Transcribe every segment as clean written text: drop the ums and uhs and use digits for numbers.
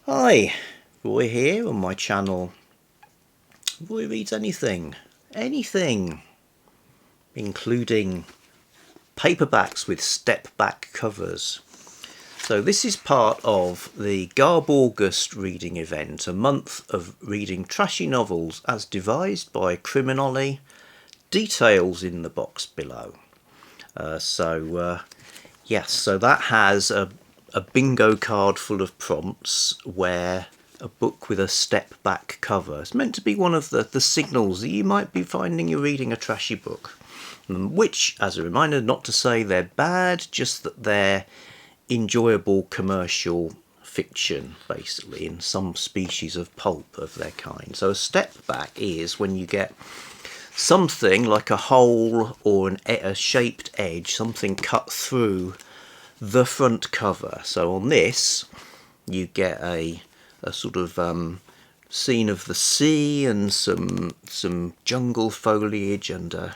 Hi, Roy here on my channel. Roy reads anything, including paperbacks with step-back covers. So this is part of the Garbaugust reading event, a month of reading trashy novels as devised by Criminoli. Details in the box below. Yes, so that has a bingo card full of prompts where a book with a step back cover. It's meant to be one of the signals that you might be finding you're reading a trashy book. Which, as a reminder, not to say they're bad, just that they're enjoyable commercial fiction, basically, in some species of pulp of their kind. So a step back is when you get something like a hole or a shaped edge, something cut through the front cover. So on this you get a sort of scene of the sea and some jungle foliage and a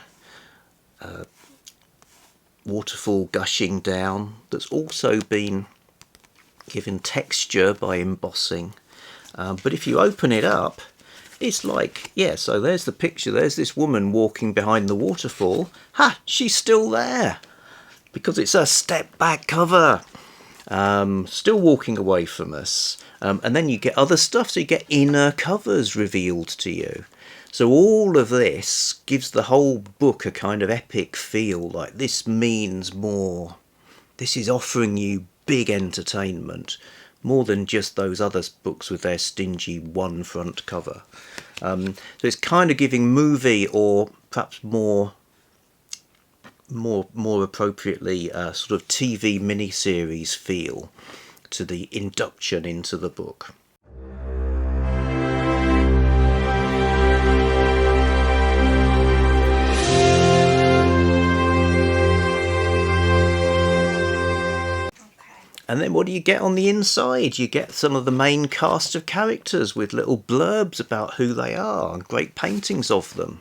waterfall gushing down that's also been given texture by embossing. But if you open it up, it's like, yeah, so there's the picture. There's this woman walking behind the waterfall. Ha! She's still there because it's a step back cover. Still walking away from us. And then you get other stuff. So you get inner covers revealed to you. So all of this gives the whole book a kind of epic feel. Like this means more. This is offering you big entertainment. More than just those other books with their stingy one front cover. So it's kind of giving movie, or perhaps more appropriately sort of TV miniseries feel to the induction into the book. And then what do you get on the inside? You get some of the main cast of characters with little blurbs about who they are and great paintings of them.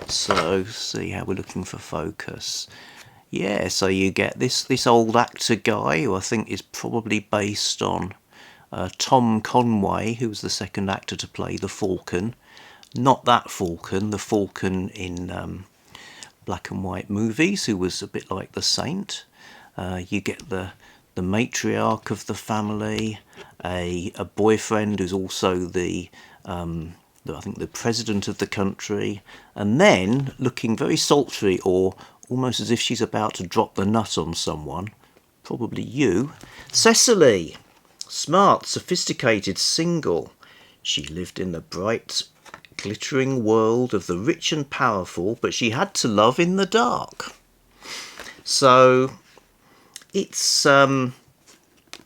So see how we're looking for focus. Yeah, so you get this old actor guy who I think is probably based on Tom Conway, who was the second actor to play the Falcon. Not that Falcon, the Falcon in black and white movies, who was a bit like the Saint. You get the matriarch of the family, a boyfriend who's also I think the president of the country, and then looking very sultry, or almost as if she's about to drop the nut on someone, probably you, Cecily. Smart, sophisticated, single. She lived in the bright, glittering world of the rich and powerful, but she had to love in the dark. So it's by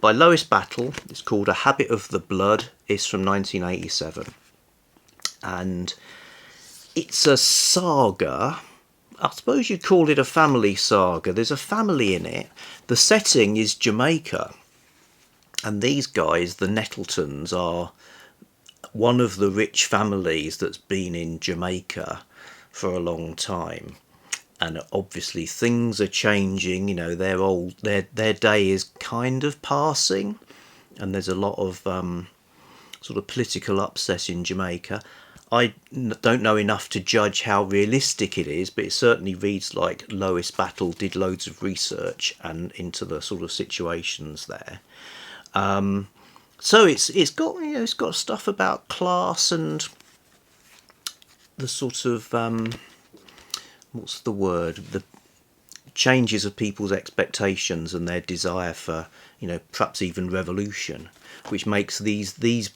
Lois Battle. It's called A Habit of the Blood. It's from 1987. And it's a saga. I suppose you'd call it a family saga. There's a family in it. The setting is Jamaica. And these guys, the Nettletons, are one of the rich families that's been in Jamaica for a long time. And obviously things are changing, you know, their day is kind of passing. And there's a lot of sort of political upset in Jamaica. I don't know enough to judge how realistic it is, but it certainly reads like Lois Battle did loads of research and into the sort of situations there. So it's got, you know, it's got stuff about class and the sort of what's the word, the changes of people's expectations and their desire for, you know, perhaps even revolution, which makes these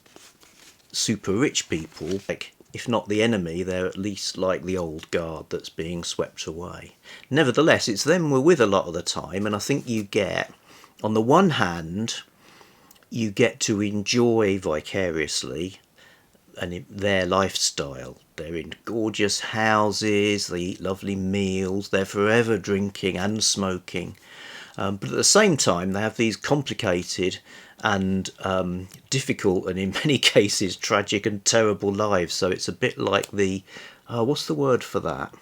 super rich people, like, if not the enemy, they're at least like the old guard that's being swept away. Nevertheless, it's them we're with a lot of the time, and I think you get, on the one hand, you get to enjoy vicariously and their lifestyle. They're in gorgeous houses, they eat lovely meals, they're forever drinking and smoking. But at the same time, they have these complicated and difficult and in many cases tragic and terrible lives. So it's a bit like the, what's the word for that?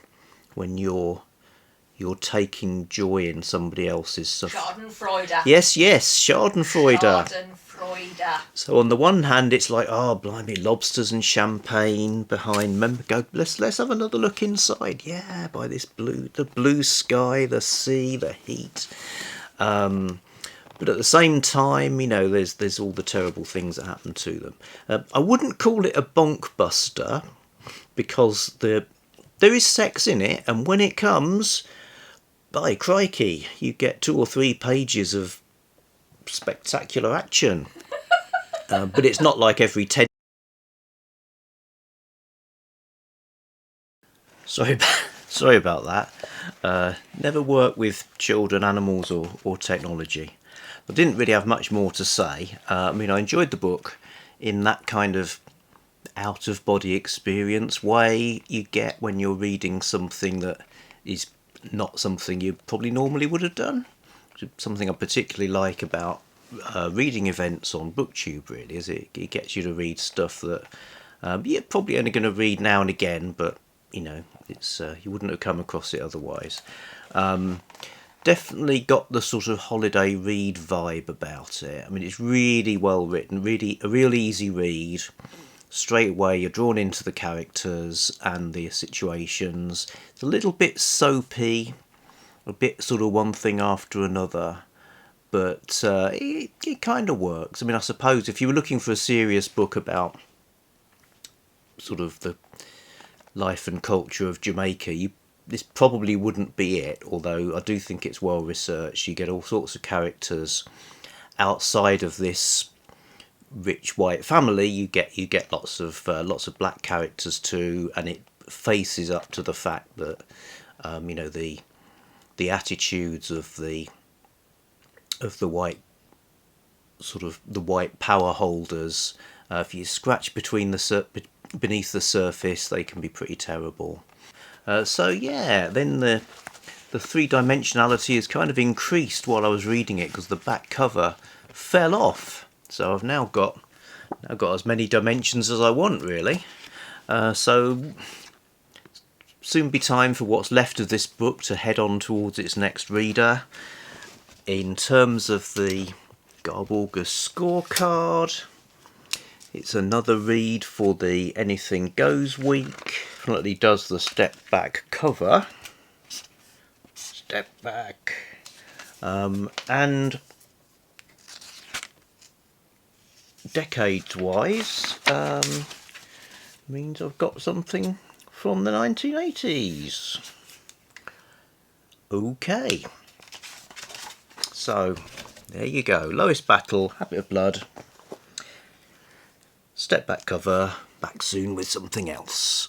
When your you're taking joy in somebody else's suffering. Schadenfreude. Yes, Schadenfreude. Schadenfreude. So on the one hand, it's like, oh, blimey, lobsters and champagne behind. Remember, go. Let's have another look inside. Yeah, by this the blue sky, the sea, the heat. But at the same time, you know, there's all the terrible things that happen to them. I wouldn't call it a bonk buster because there is sex in it, and when it comes, by crikey, you get 2 or 3 pages of spectacular action. But it's not like every 10. Sorry about that. Never work with children, animals, or technology. I didn't really have much more to say. I mean, I enjoyed the book in that kind of out-of-body experience way you get when you're reading something that is not something you probably normally would have done. Something I particularly like about reading events on BookTube, really, is it gets you to read stuff that you're probably only going to read now and again, but you know, it's you wouldn't have come across it otherwise. Definitely got the sort of holiday read vibe about it. I mean, it's really well written, really a real easy read. Straight away you're drawn into the characters and the situations. It's a little bit soapy, a bit sort of one thing after another, but it kind of works. I mean, I suppose if you were looking for a serious book about sort of the life and culture of Jamaica, this probably wouldn't be it, although I do think it's well researched. You get all sorts of characters outside of this rich white family. You get lots of black characters too, and it faces up to the fact that you know, the attitudes of the white power holders. If you scratch beneath the surface, they can be pretty terrible. So yeah, then the 3-dimensionality is kind of increased while I was reading it because the back cover fell off. So I've now got as many dimensions as I want, really. So soon be time for what's left of this book to head on towards its next reader. In terms of the Garbaugust scorecard, it's another read for the Anything Goes week. Definitely does the Stepback cover. Stepback. And decades-wise, means I've got something from the 1980s. Okay. So, there you go. Lois Battle, Habit of Blood. Stepback cover. Back soon with something else.